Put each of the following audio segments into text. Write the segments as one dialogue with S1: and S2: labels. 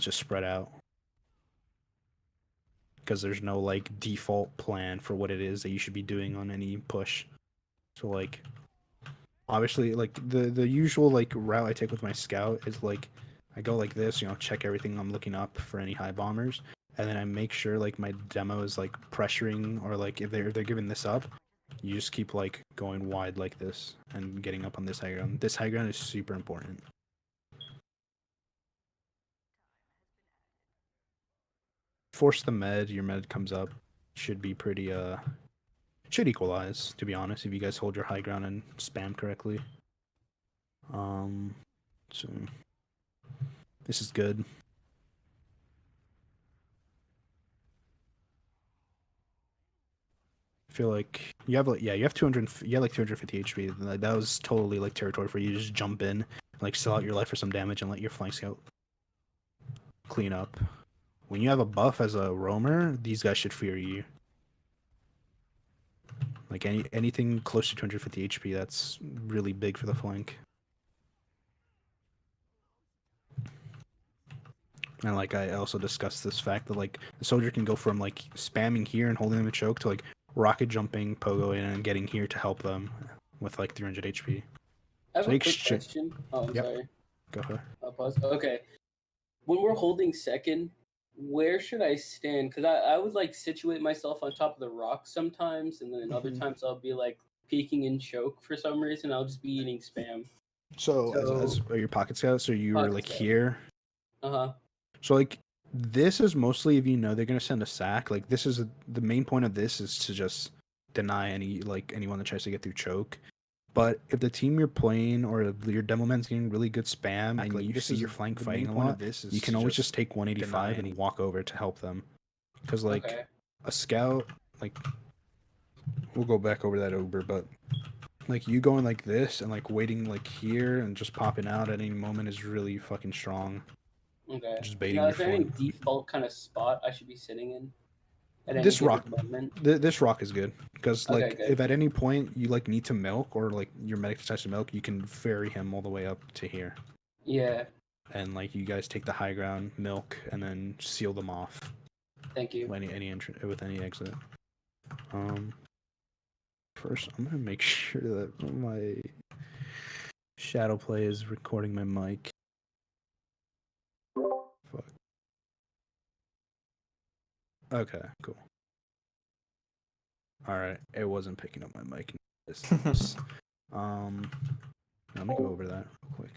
S1: everyone's just spread out because there's no like default plan for what it is that you should be doing on any push. So like obviously like the usual like route I take with my scout is like I go like this, check everything I'm looking up for any high bombers, and then I make sure like my demo is like pressuring, or like if they're giving this up, you just keep like going wide like this and getting up on this high ground. This high ground is super important. Force the med, your med comes up, should be pretty should equalize, to be honest, if you guys hold your high ground and spam correctly. So this is good. I feel like you have like, yeah, you have 200, you have like 250 HP. That was totally like territory for you to just jump in, like sell out your life for some damage and let your flank scout clean up. When you have a buff as a roamer, these guys should fear you. Like anything close to 250 HP, that's really big for the flank. And like I also discussed this fact that like the soldier can go from like spamming here and holding them in choke to like rocket jumping, pogo in, and getting here to help them with like 300 HP.
S2: I have a quick question. Oh, I'm sorry.
S1: Go ahead.
S2: I'll pause. Okay. When we're holding second, where should I stand? Because I would like situate myself on top of the rock sometimes, and then other times I'll be like peeking in choke for some reason. I'll just be eating spam.
S1: So as your pocket scout, so you were like here. So like this is mostly if you know they're gonna send a sack. Like this is the main point of this is to just deny anyone that tries to get through choke. But if the team you're playing or your demo man's getting really good spam and like you see your flank fighting a lot, you can always just take 185 and walk over to help them. Because like a scout, like we'll go back over that Uber, but like you going like this and like waiting like here and just popping out at any moment is really fucking strong.
S2: Okay.
S1: Just baiting
S2: now,
S1: your
S2: is there any default kind of spot I should be sitting in?
S1: This rock is good because like if at any point you like need to milk or like your medic decides to milk, you can ferry him all the way up to here.
S2: Yeah.
S1: And like you guys take the high ground, milk, and then seal them off.
S2: Thank you.
S1: With any exit. First I'm gonna make sure that my shadow play is recording my mic. Fuck. Okay, cool. Alright, it wasn't picking up my mic. Let me go over that real quick.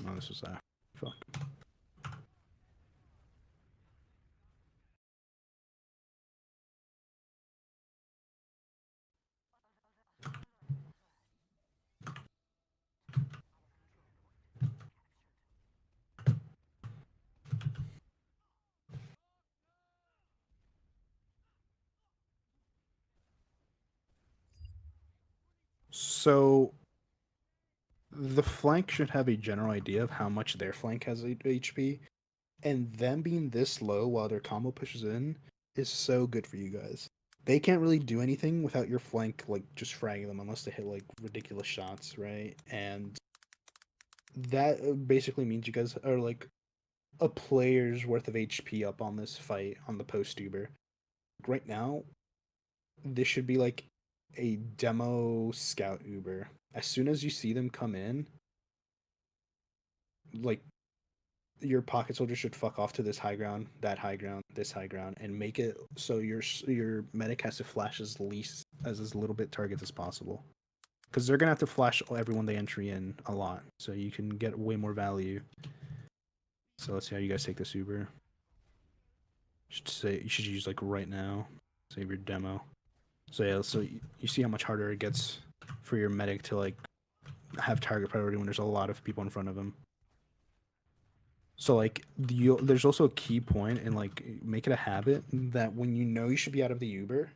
S1: Oh, this was that. Fuck. So the flank should have a general idea of how much their flank has HP, and them being this low while their combo pushes in is so good for you guys. They can't really do anything without your flank like just fragging them unless they hit like ridiculous shots, right? And that basically means you guys are like a player's worth of HP up on this fight on the post Uber. Right now, this should be like a demo scout Uber. As soon as you see them come in, like your pocket soldier should fuck off to this high ground, that high ground, this high ground, and make it so your medic has to flash as little bit targets as possible. Because they're gonna have to flash everyone they entry in a lot, so you can get way more value. So let's see how you guys take this Uber. You should use like right now. Save your demo. So yeah, so you see how much harder it gets for your medic to like have target priority when there's a lot of people in front of him. So like there's also a key point in like make it a habit that when you know you should be out of the Uber,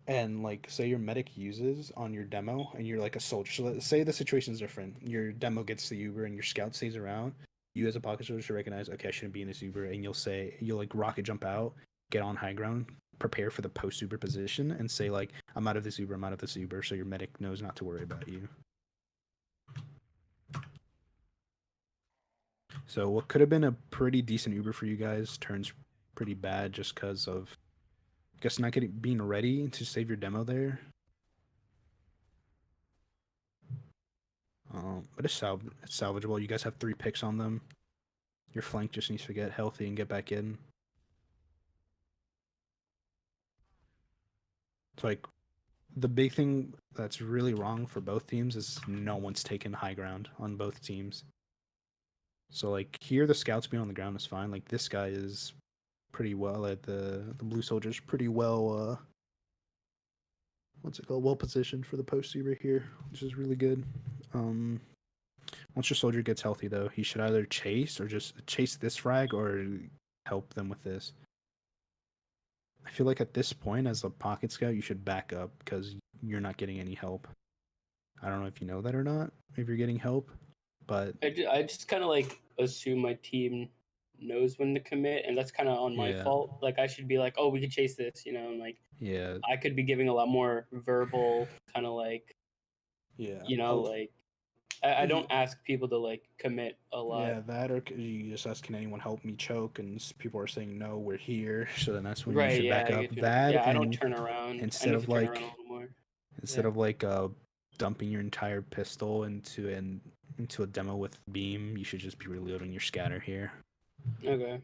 S1: and like say your medic uses on your demo and you're like a soldier. So let's say the situation's different. Your demo gets the Uber and your scout stays around. you as a pocket soldier should recognize, okay, I shouldn't be in this Uber, and you'll like rocket jump out, get on high ground, prepare for the post Uber position, and say like, I'm out of this Uber, I'm out of this Uber, so your medic knows not to worry about you. So what could have been a pretty decent Uber for you guys turns pretty bad just because of, I guess, not being ready to save your demo there. But it's salvageable. You guys have 3 picks on them. Your flank just needs to get healthy and get back in. It's like the big thing that's really wrong for both teams is no one's taken high ground on both teams. So like here the scouts being on the ground is fine. Like this guy is pretty well at the blue soldier's pretty well what's it called? Well positioned for the post Uber here, which is really good. Once your soldier gets healthy though, he should either chase or just chase this frag or help them with this. I feel like at this point, as a pocket scout, you should back up because you're not getting any help. I don't know if you know that or not, if you're getting help, but
S2: I just kind of like assume my team knows when to commit, and that's kind of on my fault. Like I should be like, oh, we could chase this, you know, and like I could be giving a lot more verbal kind of like, you know, like I don't ask people to like commit a lot.
S1: Yeah, that or you just ask, can anyone help me choke? And people are saying no, we're here. So then that's when you should back up. That
S2: I don't turn around.
S1: Instead of like dumping your entire pistol into a demo with beam, you should just be reloading your scatter here.
S2: Okay.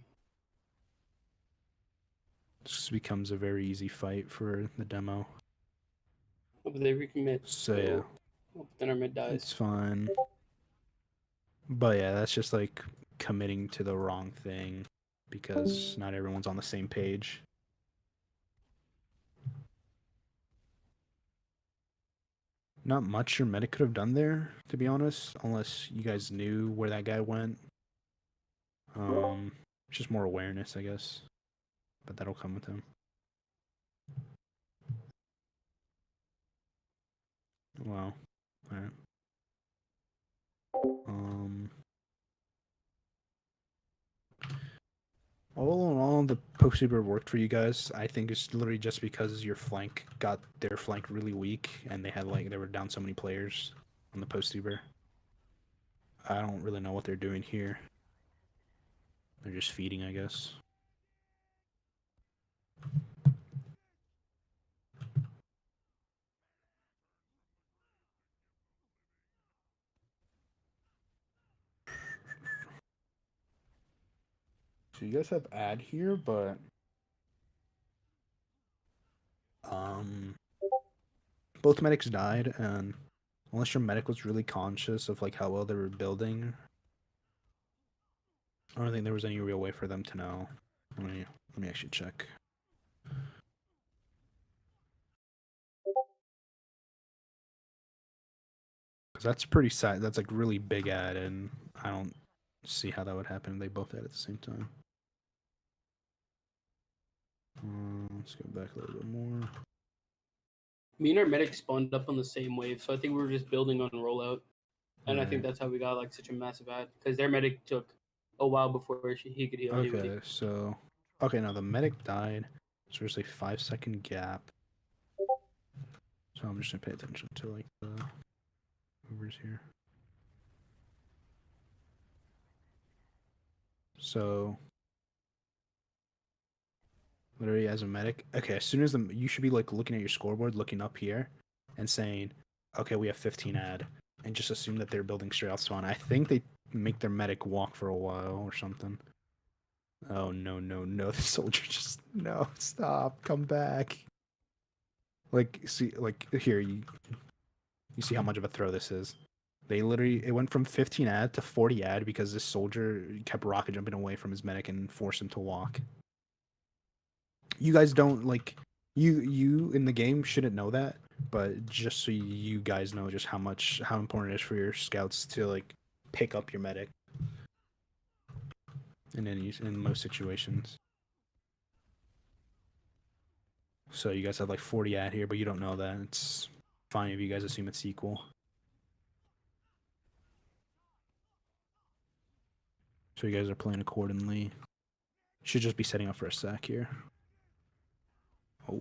S1: This becomes a very easy fight for the demo.
S2: Oh, but they recommit.
S1: So yeah.
S2: Oh, then our mid dies.
S1: It's fine. But yeah, that's just like committing to the wrong thing because not everyone's on the same page. Not much your medic could have done there, to be honest, unless you guys knew where that guy went. Just more awareness, I guess. But that'll come with him. Wow. Alright. All in all, the post Uber worked for you guys. I think it's literally just because your flank got their flank really weak and they were down so many players on the post Uber. I don't really know what they're doing here. They're just feeding, I guess. So you guys have ad here, but both medics died, and unless your medic was really conscious of like how well they were building, I don't think there was any real way for them to know. Let me actually check. Cause that's pretty sad. That's like really big ad, and I don't see how that would happen if they both had at the same time. Let's go back a little bit more.
S2: Me and our medic spawned up on the same wave, so I think we were just building on rollout, and right. I think that's how we got like such a massive ad because their medic took a while before he could heal.
S1: Okay, so now the medic died, so there's a 5-second gap. So I'm just gonna pay attention to like the movers here. So literally as a medic, okay, as soon as you should be like looking at your scoreboard, looking up here and saying, okay, we have 15 ad, and just assume that they're building straight out spawn. I think they make their medic walk for a while or something. Oh no, the soldier just, no, stop, come back. Like, see, like here, you see how much of a throw this is. They literally, it went from 15 ad to 40 ad because this soldier kept rocket jumping away from his medic and forced him to walk. You guys don't, like, you in the game shouldn't know that, but just so you guys know just how important it is for your scouts to, like, pick up your medic in most situations. So you guys have like 40 ad here, but you don't know that. It's fine if you guys assume it's equal. So you guys are playing accordingly. Should just be setting up for a sack here. Oh.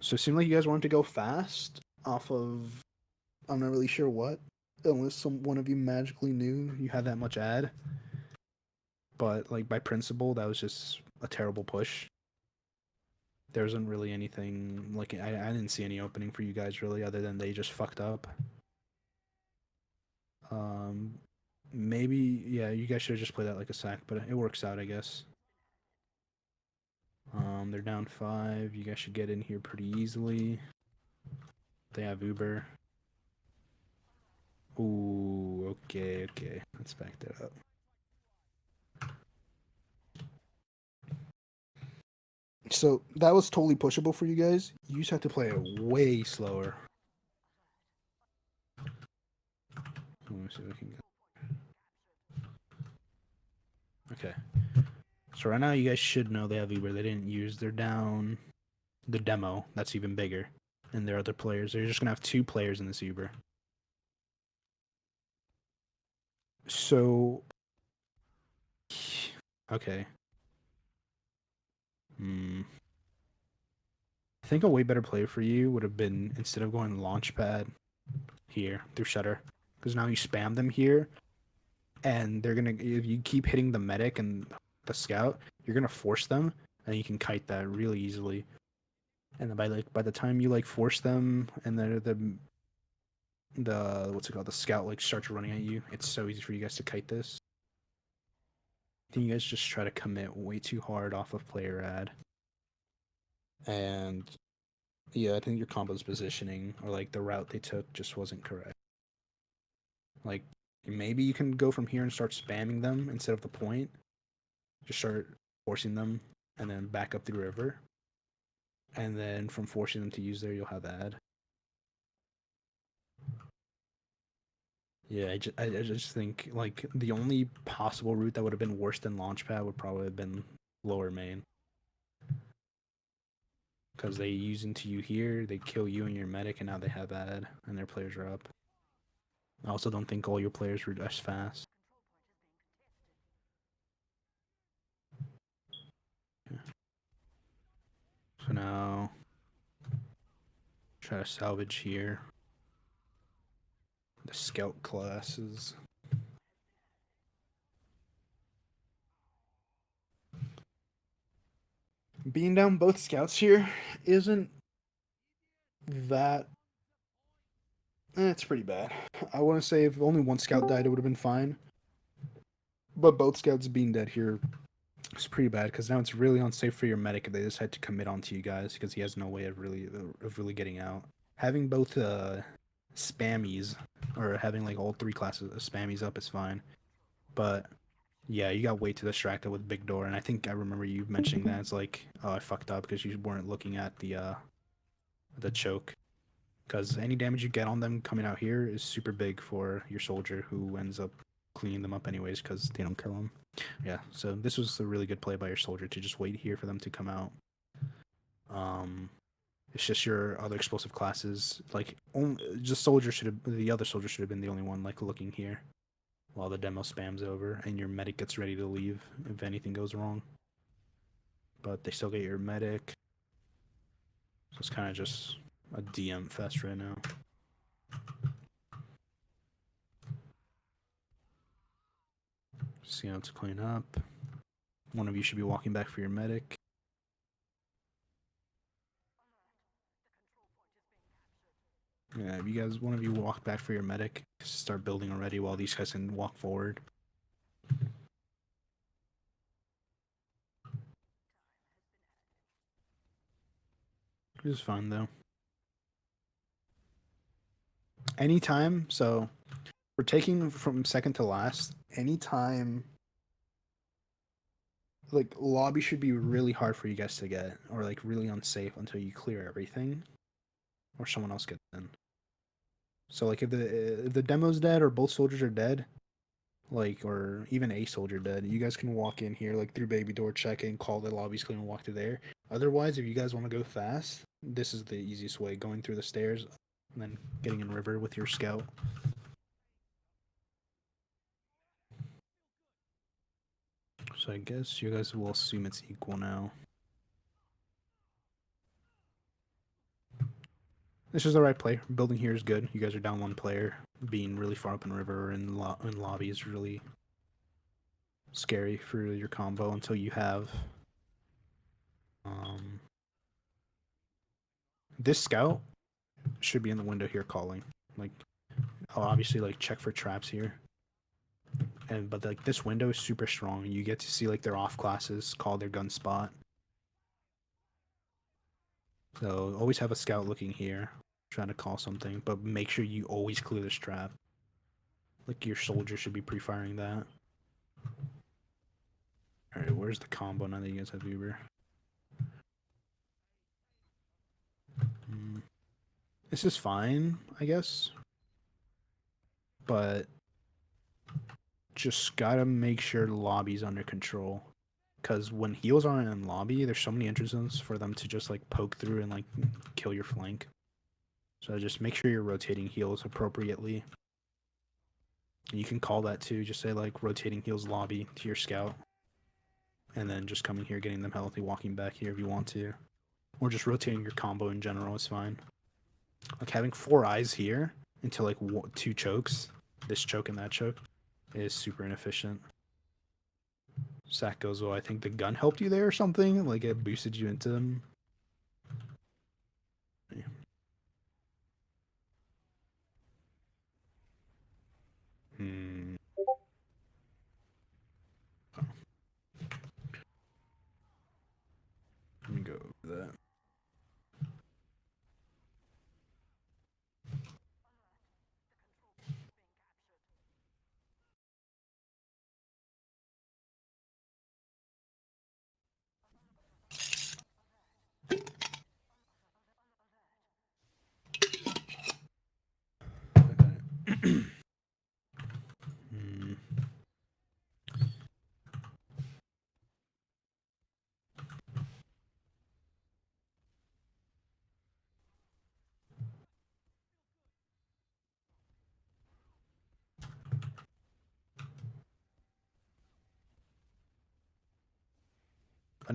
S1: So it seemed like you guys wanted to go fast off of, I'm not really sure what, unless one of you magically knew you had that much ad. But like by principle, that was just a terrible push. There wasn't really anything, like I didn't see any opening for you guys really, other than they just fucked up. Maybe, yeah, you guys should have just played that like a sack, but it works out, I guess. They're down 5. You guys should get in here pretty easily. They have Uber. Ooh, okay. Let's back that up. So that was totally pushable for you guys. You just have to play it way slower. Let me see if I can get... Okay. So right now you guys should know they have Uber. They didn't use. They're down the demo. That's even bigger. And their other players. They're just going to have 2 players in this Uber. So... Okay. I think a way better play for you would have been, instead of going Launchpad here through Shutter, because now you spam them here, and they're gonna, if you keep hitting the medic and the scout, you're gonna force them, and you can kite that really easily. And then by the time you like force them, and the what's it called, the scout like starts running at you, it's so easy for you guys to kite this. I think you guys just try to commit way too hard off of player ad. And yeah, I think your combo's positioning or like the route they took just wasn't correct. Like maybe you can go from here and start spamming them instead of the point. Just start forcing them and then back up the river. And then from forcing them to use there, you'll have ad. Yeah, I just think like the only possible route that would have been worse than Launchpad would probably have been lower main. Because they use into you here, they kill you and your medic, and now they have ad, and their players are up. I also don't think all your players were as fast. So now, try to salvage here. The scout classes. Being down both scouts here isn't that... it's pretty bad. I want to say if only one scout died, it would have been fine. But both scouts being dead here is pretty bad, because now it's really unsafe for your medic if they decide to commit onto you guys, because he has no way of really getting out. Having both spammies, or having like all 3 classes of spammies up is fine. But yeah, you got way too distracted with Big Door, and I think I remember you mentioning that. It's like, oh, I fucked up because you weren't looking at the choke. Because any damage you get on them coming out here is super big for your soldier, who ends up cleaning them up anyways because they don't kill them. Yeah, so this was a really good play by your soldier to just wait here for them to come out. It's just your other explosive classes, like just the other soldier should have been the only one like looking here while the demo spams over and your medic gets ready to leave if anything goes wrong. But they still get your medic. So it's kind of just a DM fest right now. See how to clean up. One of you should be walking back for your medic. Yeah, if you guys, one of you walk back for your medic, start building already while these guys can walk forward. This is fine though. Anytime, so we're taking from second to last. Anytime, like lobby should be really hard for you guys to get, or like really unsafe until you clear everything, or someone else gets in. So like if the demo's dead or both soldiers are dead, like or even a soldier dead, you guys can walk in here like through baby door, check in, call the lobby's clear, and walk through there. Otherwise, if you guys want to go fast, this is the easiest way, going through the stairs and then getting in river with your scout. So I guess you guys will assume it's equal now. This is the right play. Building here is good. You guys are down one player. Being really far up in river or in lobby is really scary for your combo until you have this scout should be in the window here calling. Like, I'll obviously like check for traps here. But like this window is super strong. You get to see like their off classes call their gun spot. So always have a scout looking here, trying to call something, but make sure you always clear this trap. Like your soldier should be pre-firing that. Alright, where's the combo now that you guys have Uber? This is fine, I guess. But just gotta make sure the lobby's under control. Because when heals aren't in lobby, there's so many entrances for them to just like poke through and like kill your flank. So just make sure you're rotating heals appropriately. You can call that too. Just say like rotating heals lobby to your scout. And then just coming here, getting them healthy, walking back here if you want to. Or just rotating your combo in general is fine. Like having 4 eyes here into like 2 chokes, this choke and that choke, is super inefficient. Sack goes well. I think the gun helped you there or something. Like it boosted you into them. Yeah. Oh. Let me go over that.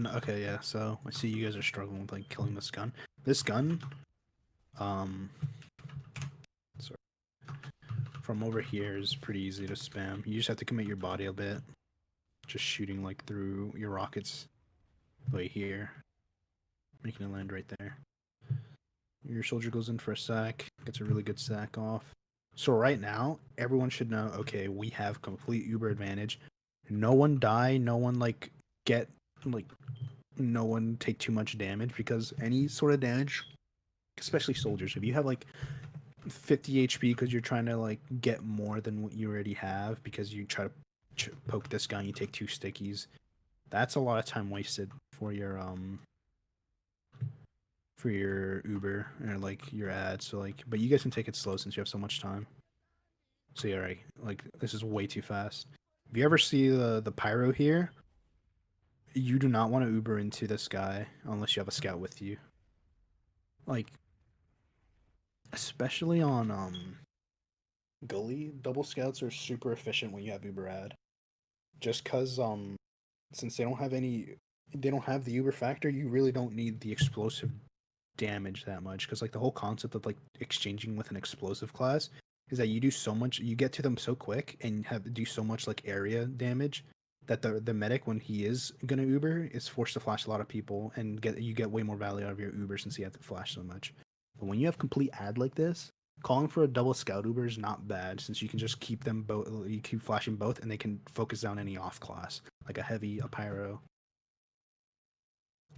S1: Okay, yeah, so I see you guys are struggling with like killing this gun. This gun, sorry, from over here is pretty easy to spam. You just have to commit your body a bit. Just shooting like through your rockets right here. Making it land right there. Your soldier goes in for a sack, gets a really good sack off. So right now, everyone should know, okay, we have complete Uber advantage. No one die, no one like get like no one take too much damage, because any sort of damage, especially soldiers, if you have like 50 HP because you're trying to like get more than what you already have because you try to poke this guy and you take 2 stickies, that's a lot of time wasted for your Uber or like your ad. So like, but you guys can take it slow since you have so much time. So yeah, right, like this is way too fast. If you ever see the pyro here, you do not want to Uber into this guy unless you have a scout with you. Like, especially on Gully, double scouts are super efficient when you have Uber ad. Just cause since they don't have the Uber factor, you really don't need the explosive damage that much. Cause like the whole concept of like exchanging with an explosive class is that you do so much, you get to them so quick and do so much like area damage that the medic, when he is gonna Uber, is forced to flash a lot of people and you get way more value out of your Uber since you have to flash so much. But when you have complete ad like this, calling for a double scout Uber is not bad, since you can just keep them both, you keep flashing both and they can focus down any off class, like a heavy, a pyro.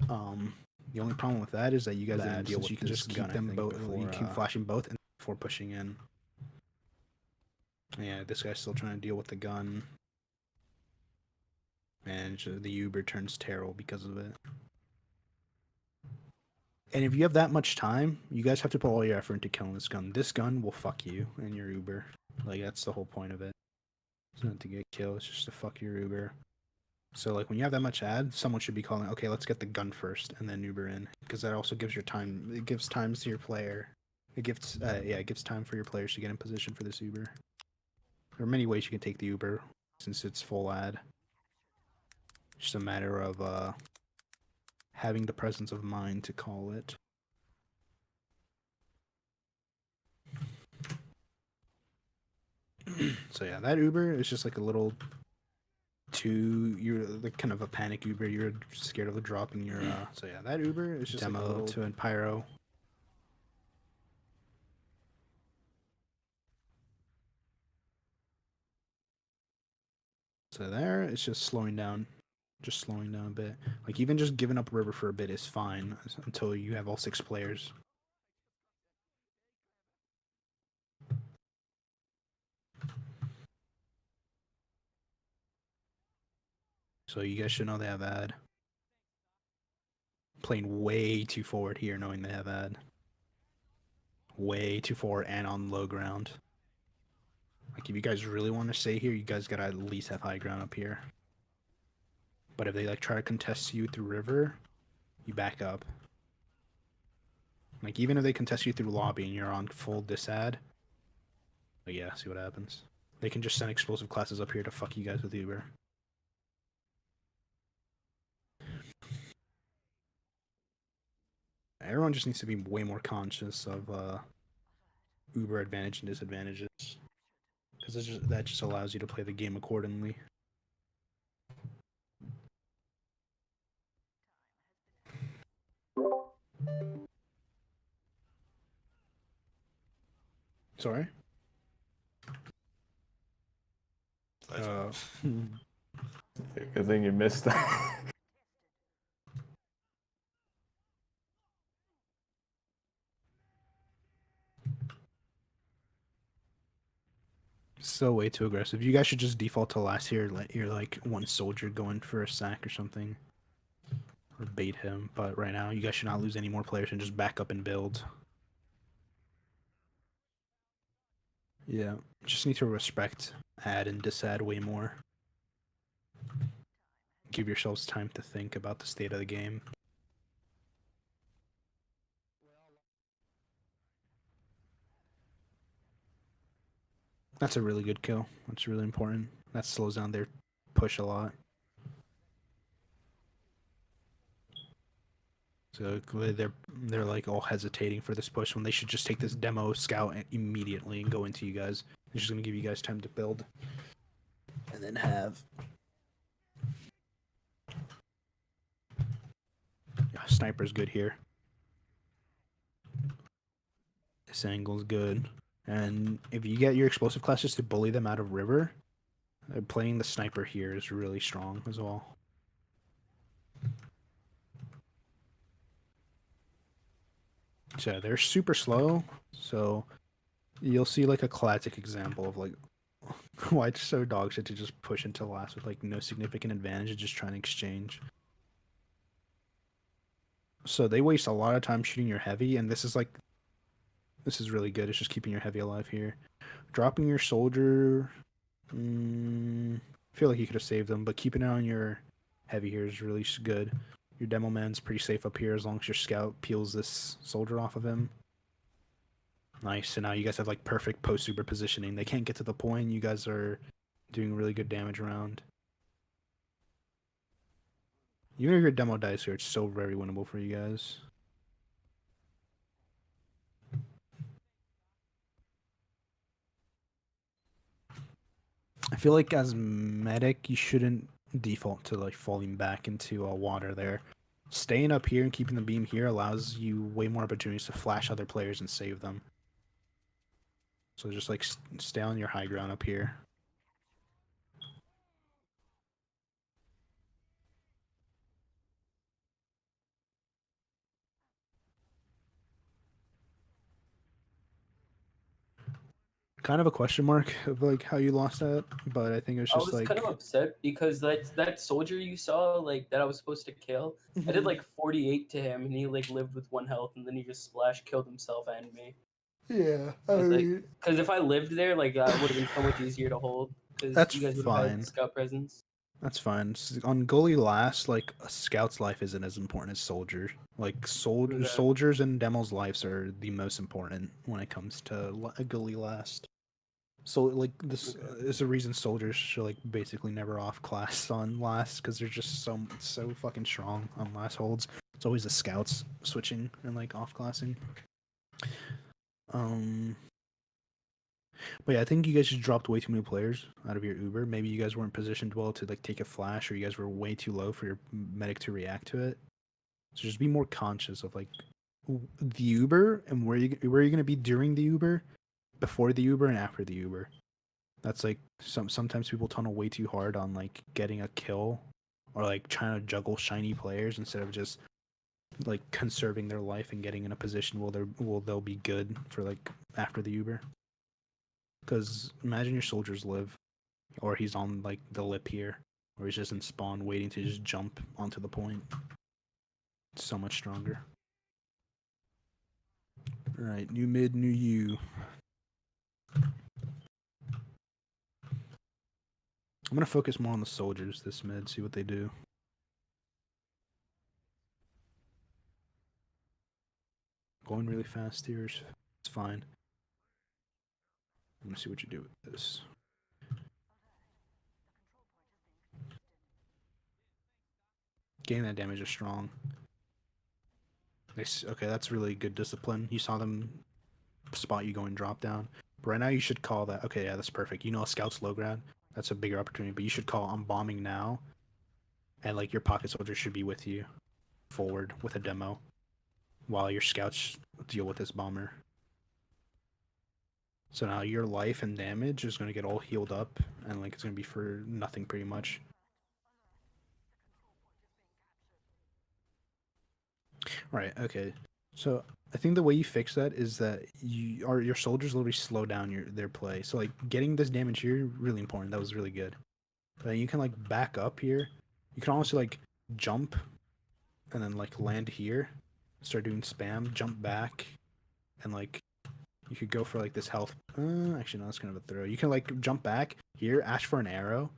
S1: The only problem with that is that you guys didn't deal with, you can just keep them both, you keep flashing both and before pushing in. Yeah, this guy's still trying to deal with the gun. And the Uber turns terrible because of it. And if you have that much time, you guys have to put all your effort into killing this gun. This gun will fuck you and your Uber. Like, that's the whole point of it. It's not to get killed, it's just to fuck your Uber. So like when you have that much ad, someone should be calling, okay, let's get the gun first and then Uber in, because that also gives your time. It gives times to your player. It gives it gives time for your players to get in position for this Uber. There are many ways you can take the Uber since it's full ad. Just a matter of having the presence of mind to call it. So yeah, that Uber is just like a little you're like kind of a panic Uber. You're scared of dropping your so yeah, that Uber is just demo like a little to Pyro. So there, it's just slowing down a bit. Like even just giving up river for a bit is fine until you have all 6 players. So you guys should know they have ad. Playing way too forward here, knowing they have ad. Way too forward and on low ground. Like if you guys really want to stay here, you guys gotta at least have high ground up here. But if they like try to contest you through river, you back up. Like even if they contest you through lobby and you're on full disad, but yeah, see what happens. They can just send explosive classes up here to fuck you guys with Uber. Everyone just needs to be way more conscious of Uber advantage and disadvantages, because that just allows you to play the game accordingly. Sorry?
S3: Good thing you missed that.
S1: So way too aggressive. You guys should just default to last here. Let your like one soldier go in for a sack or something, or bait him. But right now, you guys should not lose any more players and just back up and build. Yeah, just need to respect ad and disad way more. Give yourselves time to think about the state of the game. That's a really good kill. That's really important. That slows down their push a lot. So they're like all hesitating for this push when they should just take this demo scout immediately and go into you guys. It's just gonna give you guys time to build, and then have sniper's good here. This angle's good, and if you get your explosive classes to bully them out of river, playing the sniper here is really strong as well. So they're super slow, so you'll see like a classic example of like why it's so dog shit to just push into last with like no significant advantage and just trying to exchange. So they waste a lot of time shooting your heavy, and this is really good. It's just keeping your heavy alive here. Dropping your soldier, I feel like you could have saved them, but keeping it on your heavy here is really good. Your demo man's pretty safe up here as long as your scout peels this soldier off of him. Nice. So now you guys have like perfect post-Uber positioning. They can't get to the point. You guys are doing really good damage around. Even if your demo dies here, it's still very winnable for you guys. I feel like as medic, you shouldn't default to like falling back into water there. Staying up here and keeping the beam here allows you way more opportunities to flash other players and save them. So just like stay on your high ground up here. Kind of a question mark of like how you lost that, but I think it was just like
S2: I was kind of upset because that soldier you saw like that I was supposed to kill, I did like 48 to him and he like lived with 1 health and then he just splash killed himself and me.
S1: Yeah,
S2: because if I lived there, like it would have been so much easier to hold because you guys would have had scout presence.
S1: That's fine. On Gullywash, like a scout's life isn't as important as soldier. Like soldiers and demos' lives are the most important when it comes to a Gullywash. So like this is the reason soldiers should like basically never off class on last because they're just so fucking strong on last holds. It's always the scouts switching and like off classing. But yeah, I think you guys just dropped way too many players out of your Uber. Maybe you guys weren't positioned well to like take a flash, or you guys were way too low for your medic to react to it. So just be more conscious of like the Uber and where you're going to be during the Uber, before the Uber, and after the Uber. That's like sometimes people tunnel way too hard on like getting a kill or like trying to juggle shiny players instead of just like conserving their life and getting in a position where they'll be good for like after the Uber. Because imagine your soldiers live, or he's on like the lip here, or he's just in spawn waiting to just jump onto the point. It's so much stronger. All right, new mid, new you. I'm gonna focus more on the soldiers this mid, see what they do. Going really fast here, it's fine. I'm gonna see what you do with this. Getting that damage is strong. Okay, that's really good discipline. You saw them spot you going drop down. But right now you should call that. Okay, yeah, that's perfect. You know a scout's low ground. That's a bigger opportunity. But you should call I'm bombing now. And like your pocket soldier should be with you forward with a demo while your scouts deal with this bomber. So now your life and damage is going to get all healed up and like it's going to be for nothing pretty much. Right, okay. So I think the way you fix that is that your soldiers literally slow down their play. So like getting this damage here really important. That was really good. But you can like back up here. You can also like jump and then like land here, start doing spam, jump back, and like you could go for like this health. Actually, no, that's kind of a throw. You can like jump back here, ask for an arrow,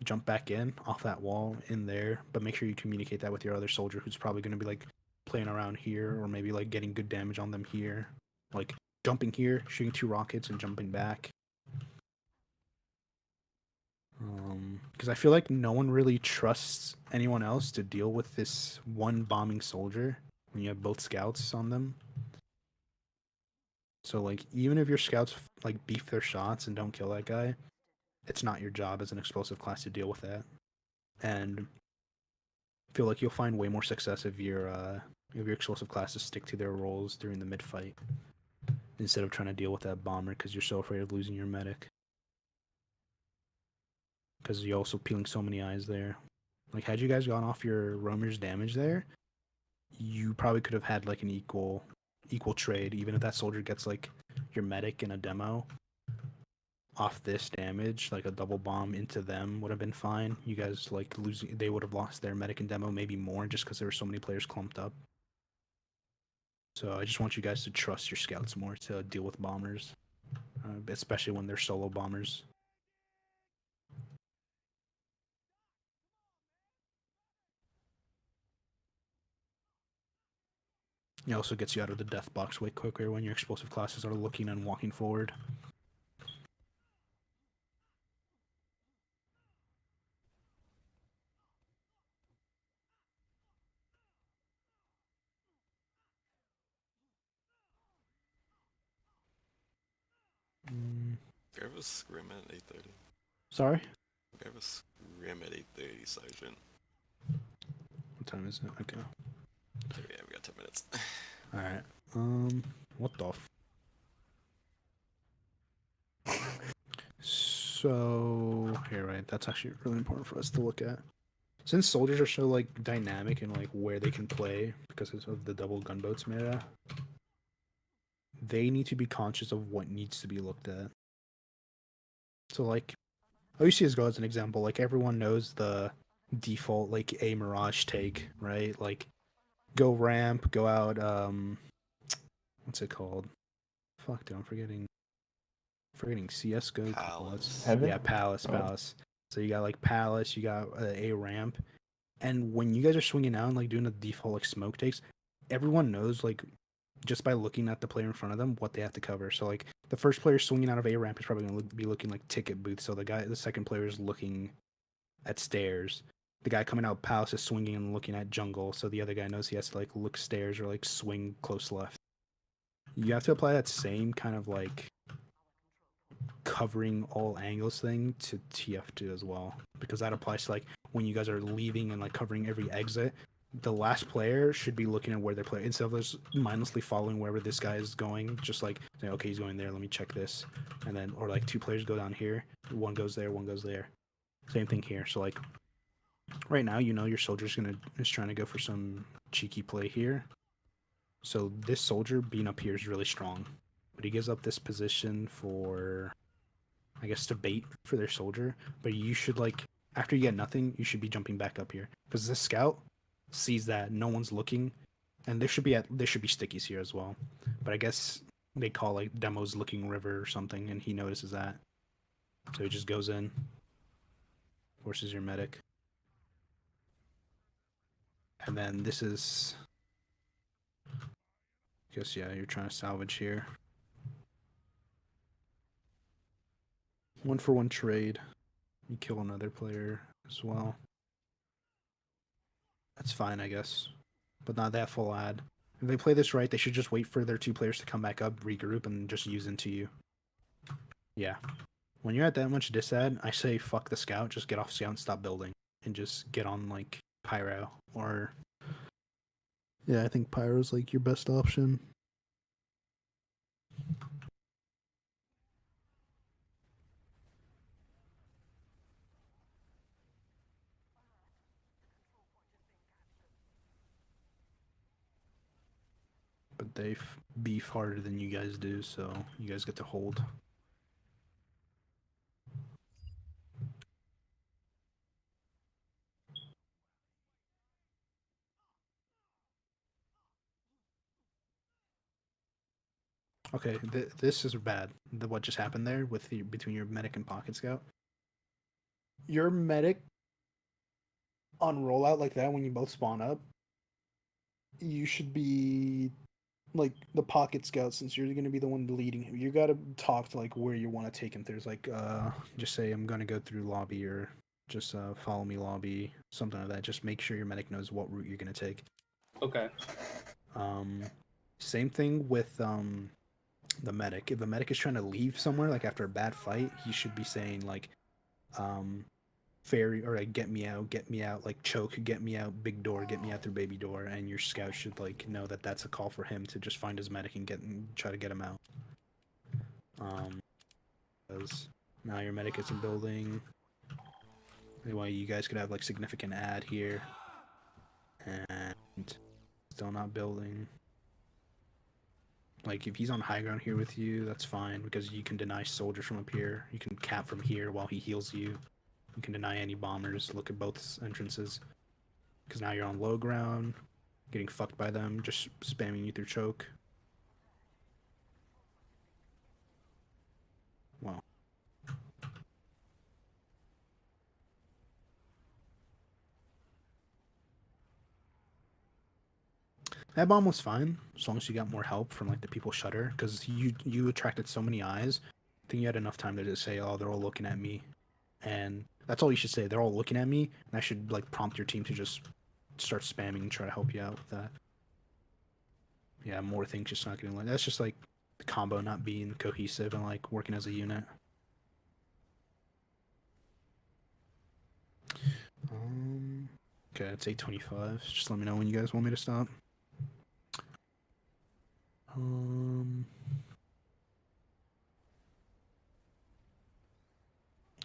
S1: jump back in off that wall in there, but make sure you communicate that with your other soldier who's probably going to be like playing around here or maybe like getting good damage on them here. Like jumping here, shooting 2 rockets and jumping back. Because I feel like no one really trusts anyone else to deal with this one bombing soldier when you have both scouts on them. So like even if your scouts like beef their shots and don't kill that guy, it's not your job as an explosive class to deal with that. And I feel like you'll find way more success if your explosive classes stick to their roles during the mid fight instead of trying to deal with that bomber because you're so afraid of losing your medic. Because you're also peeling so many eyes there. Like, had you guys gone off your roamer's damage there, you probably could have had like an equal trade, even if that soldier gets like your medic in a demo. Off this damage, like a double bomb into them would have been fine. You guys like losing, they would have lost their medic and demo maybe more just because there were so many players clumped up. So I just want you guys to trust your scouts more to deal with bombers, especially when they're solo bombers. It also gets you out of the death box way quicker when your explosive classes are looking and walking forward.
S4: We have a scrim at 8:30.
S1: Sorry?
S4: We have a scrim at 8:30, Sergeant.
S1: What time is it? Okay.
S4: So yeah, we got 10 minutes.
S1: Alright. What the So, here, right, that's actually really important for us to look at. Since soldiers are so, like, dynamic and, like, where they can play because of the double gunboats meta, they need to be conscious of what needs to be looked at. So, like, OCSGO as an example, like, everyone knows the default, like, A Mirage take, right? Like, go ramp, go out, what's it called? Fuck, dude, I'm forgetting CSGO.
S4: Palace.
S1: Yeah, Palace. So you got like palace, you got a ramp, and when you guys are swinging out and like doing the default like smoke takes, everyone knows like just by looking at the player in front of them what they have to cover. So like the first player swinging out of a ramp is probably going to be looking like ticket booth. So the second player is looking at stairs. The guy coming out palace is swinging and looking at jungle. So the other guy knows he has to like look stairs or like swing close left. You have to apply that same kind of like covering all angles thing to TF2 as well, because that applies to like when you guys are leaving and like covering every exit. The last player should be looking at where they're playing instead of just mindlessly following wherever this guy is going. Just like saying, okay, he's going there. Let me check this, and then or like two players go down here, one goes there, one goes there. Same thing here. So like right now, you know your soldier's is trying to go for some cheeky play here. So this soldier being up here is really strong, but he gives up this position for, I guess, to bait for their soldier. But you should like after you get nothing, you should be jumping back up here because this scout sees that no one's looking, and there should be stickies here as well. But I guess they call like demos looking river or something, and he notices that, so he just goes in, forces your medic, and then this is. Guess yeah, you're trying to salvage here. 1-for-1 trade. You kill another player as well. That's fine, I guess. But not that full ad. If they play this right, they should just wait for their two players to come back up, regroup, and just use into you. Yeah. When you're at that much disad, I say fuck the scout, just get off scout and stop building. And just get on, like, pyro. Or... yeah, I think pyro's, like, your best option. But they beef harder than you guys do, so you guys get to hold. Okay, this is bad. What just happened there with between your medic and pocket scout? Your medic on rollout like that when you both spawn up, you should be like the pocket scout, since you're going to be the one leading him. You got to talk to like where you want to take him. There's like just say I'm going to go through lobby, or just follow me lobby, something like that. Just make sure your medic knows what route you're going to take.
S2: Okay.
S1: Same thing with the medic. If the medic is trying to leave somewhere like after a bad fight, he should be saying like fairy, or like get me out, like choke, get me out, big door, get me out through baby door, and your scout should like know that that's a call for him to just find his medic and try to get him out. Because now your medic isn't building. Anyway, you guys could have like significant ad here, and still not building. Like if he's on high ground here with you, that's fine, because you can deny soldiers from up here. You can cap from here while he heals you. You can deny any bombers. Look at both entrances. Because now you're on low ground, getting fucked by them, just spamming you through choke. Wow. That bomb was fine, as long as you got more help from like the people shutter, because you attracted so many eyes. I think you had enough time to just say, oh, they're all looking at me. And that's all you should say. They're all looking at me, and that should like prompt your team to just start spamming and try to help you out with that. Yeah, more things just not getting like that's just like the combo not being cohesive and like working as a unit. Okay, it's 8:25. Just let me know when you guys want me to stop.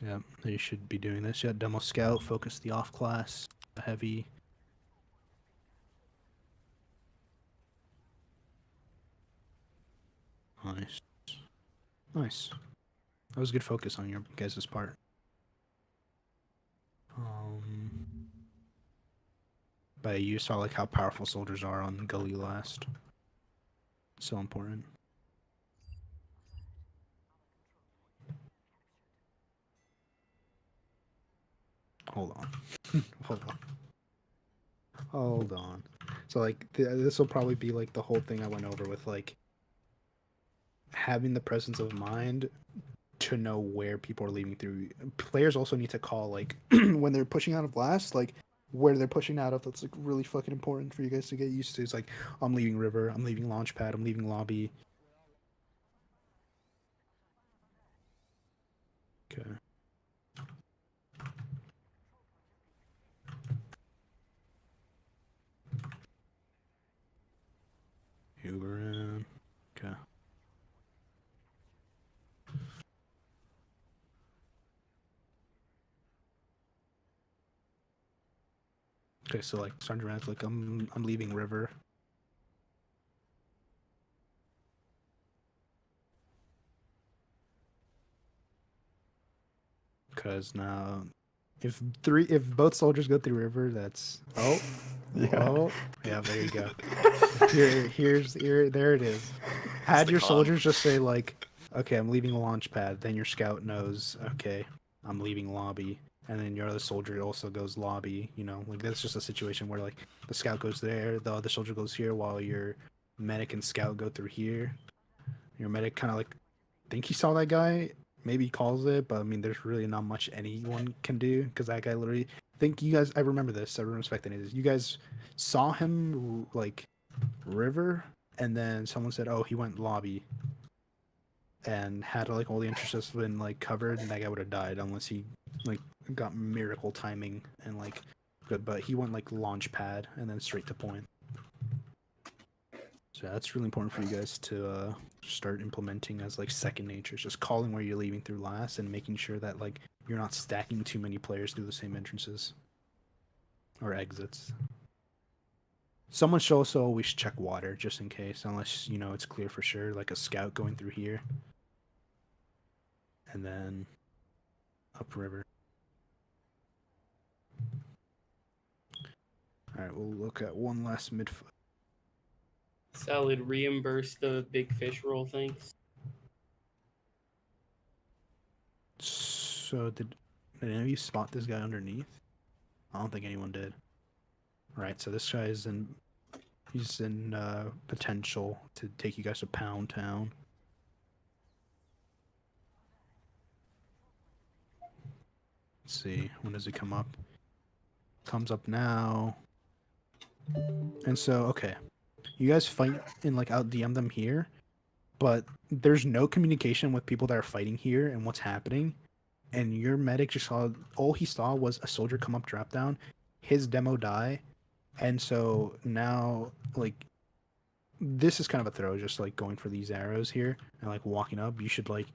S1: Yeah, you should be doing this. Yeah, demo scout, focus the off class, the heavy. Nice. Nice. That was good focus on your guys' part. But you saw like how powerful soldiers are on Gully last. So important. Hold on. Hold on. So like this will probably be like the whole thing I went over with like having the presence of mind to know where people are leaving through. Players also need to call like when they're pushing out of blast, like where they're pushing out of. That's like really fucking important for you guys to get used to. It's like I'm leaving river, I'm leaving launch pad, I'm leaving lobby. Okay. Huberin. Okay. Okay, so like Sergeant like I'm leaving river. Because now if both soldiers go through river, that's yeah, there you go. There it is. Had your soldiers just say like, okay, I'm leaving launch pad, then your scout knows, okay, I'm leaving lobby, and then your other soldier also goes lobby, you know, like that's just a situation where like the scout goes there, the other soldier goes here, while your medic and scout go through here. Your medic kind of like think he saw that guy, maybe he calls it, but I mean, there's really not much anyone can do because that guy literally. Think you guys. I remember this. I remember spectating this. You guys saw him like river, and then someone said, "Oh, he went lobby," and had like all the entrances been like covered, and that guy would have died unless he like got miracle timing and like good. But he went like launch pad and then straight to point. So that's really important for you guys to start implementing as like second nature. It's just calling where you're leaving through last and making sure that like you're not stacking too many players through the same entrances or exits. Someone should also always check water just in case, unless you know it's clear for sure, like a scout going through here and then upriver. All right, we'll look at one last midfoot.
S2: Salad reimburse the big fish roll things.
S1: So did any of you spot this guy underneath? I don't think anyone did. All right, so this guy is he's in potential to take you guys to Pound Town. Let's see, when does he come up? Comes up now. And so, okay. You guys fight and like out DM them here, but there's no communication with people that are fighting here and what's happening. And your medic just saw, all he saw was a soldier come up, drop down, his demo die. And so now, like, this is kind of a throw, just like going for these arrows here and like walking up. You should like,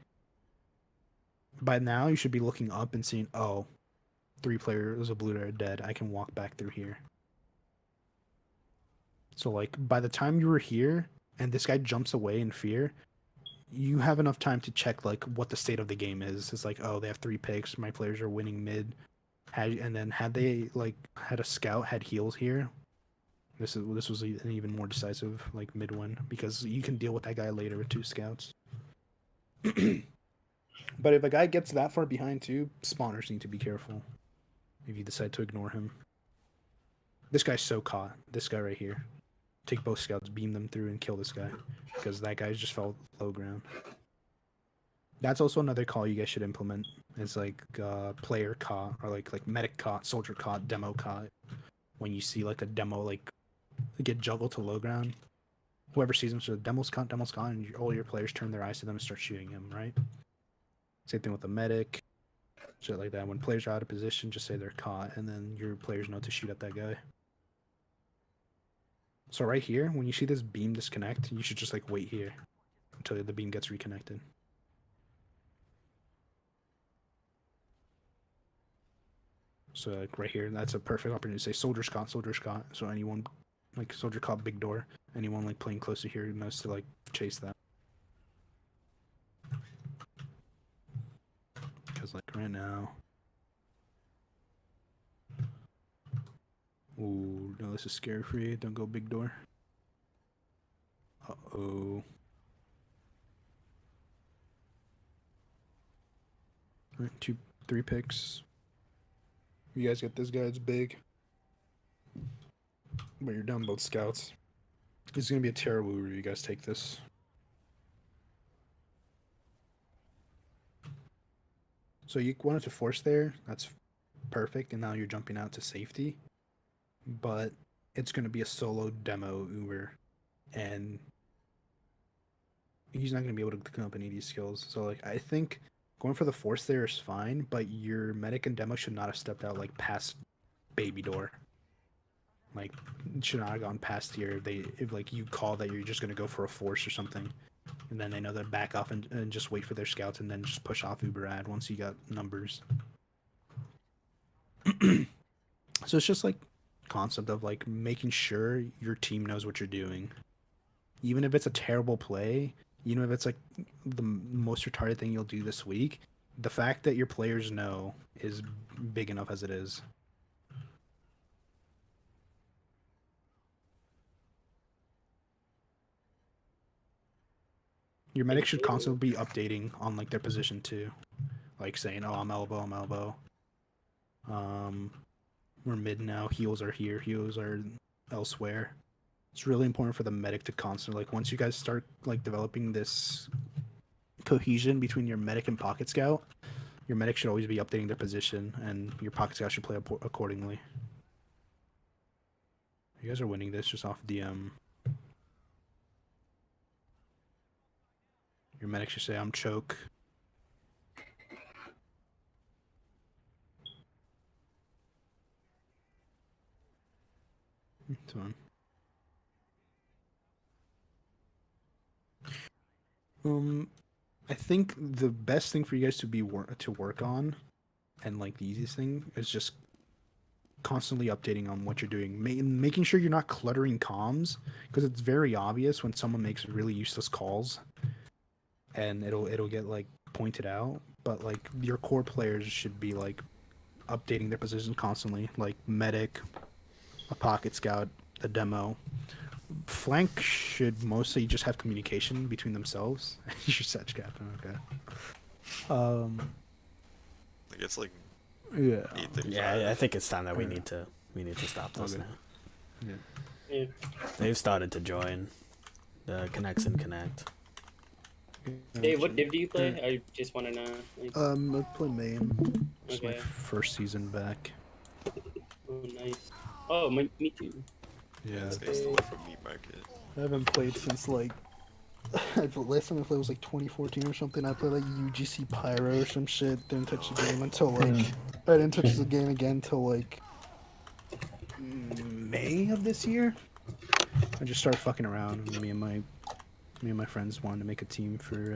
S1: by now, you should be looking up and seeing, oh, 3 players of blue are dead. I can walk back through here. So like by the time you were here and this guy jumps away in fear, you have enough time to check like what the state of the game is. It's like, oh, they have 3 picks. My players are winning mid. And then had they like had a scout had heals here, this was an even more decisive like mid win because you can deal with that guy later with 2 scouts. But if a guy gets that far behind too, spawners need to be careful if you decide to ignore him. This guy's so caught. This guy right here. Take both scouts, beam them through, and kill this guy. Because that guy just fell low ground. That's also another call you guys should implement. It's like player caught, or like medic caught, soldier caught, demo caught. When you see like a demo like get juggled to low ground, whoever sees him, so demo's caught, and all your players turn their eyes to them and start shooting him, right? Same thing with the medic. Shit like that. When players are out of position, just say they're caught, and then your players know to shoot at that guy. So right here, when you see this beam disconnect, you should just like wait here until the beam gets reconnected. So like right here, that's a perfect opportunity to say soldiers caught, soldiers caught. So anyone like soldier caught big door, anyone like playing close to here knows to like chase that. Because like right now, ooh, no, this is scary for you. Don't go big door. Uh-oh. All right, 3 picks. You guys get this guy, it's big. But you're down both scouts. It's gonna be a terrible Uber if you guys take this. So you wanted to force there, that's perfect, and now you're jumping out to safety. But it's gonna be a solo demo Uber, and he's not gonna be able to accompany these skills. So like I think going for the force there is fine, but your medic and demo should not have stepped out like past baby door. Like should not have gone past here. If like you call that you're just gonna go for a force or something, and then they know to back off and just wait for their scouts and then just push off Uber ad once you got numbers. So it's just like concept of like making sure your team knows what you're doing, even if it's a terrible play, even if it's like the most retarded thing you'll do this week. The fact that your players know is big enough as it is. Your medic should constantly be updating on like their position too, like saying, "Oh, I'm elbow. We're mid now. Heals are here. Heals are elsewhere." It's really important for the medic to constantly, like, once you guys start like developing this cohesion between your medic and pocket scout, your medic should always be updating their position, and your pocket scout should play accordingly. You guys are winning this just off DM. Your medic should say, "I'm choke." It's fine. I think the best thing for you guys to work on, and like the easiest thing, is just constantly updating on what you're doing, making sure you're not cluttering comms, because it's very obvious when someone makes really useless calls, and it'll get like pointed out. But like your core players should be like updating their positions constantly, like medic, a pocket scout, a demo. Flank should mostly just have communication between themselves. You're such captain, okay.
S4: Like it's like
S1: Yeah.
S5: Yeah, I think it's time that we need to stop this now.
S2: Yeah.
S5: They've started to join the connects and connect.
S2: Hey, what div do you play? I just want to know. Like...
S1: I play main. It's my
S2: Okay.
S1: first season back.
S2: Oh, nice. Oh, me too.
S1: Yeah.
S4: stays away from meat market.
S1: I haven't played since like last time I played was like 2014 or something. I played like UGC Pyro or some shit. Didn't touch the game until like I didn't touch the game again until like May of this year. I just started fucking around. Me and my friends wanted to make a team for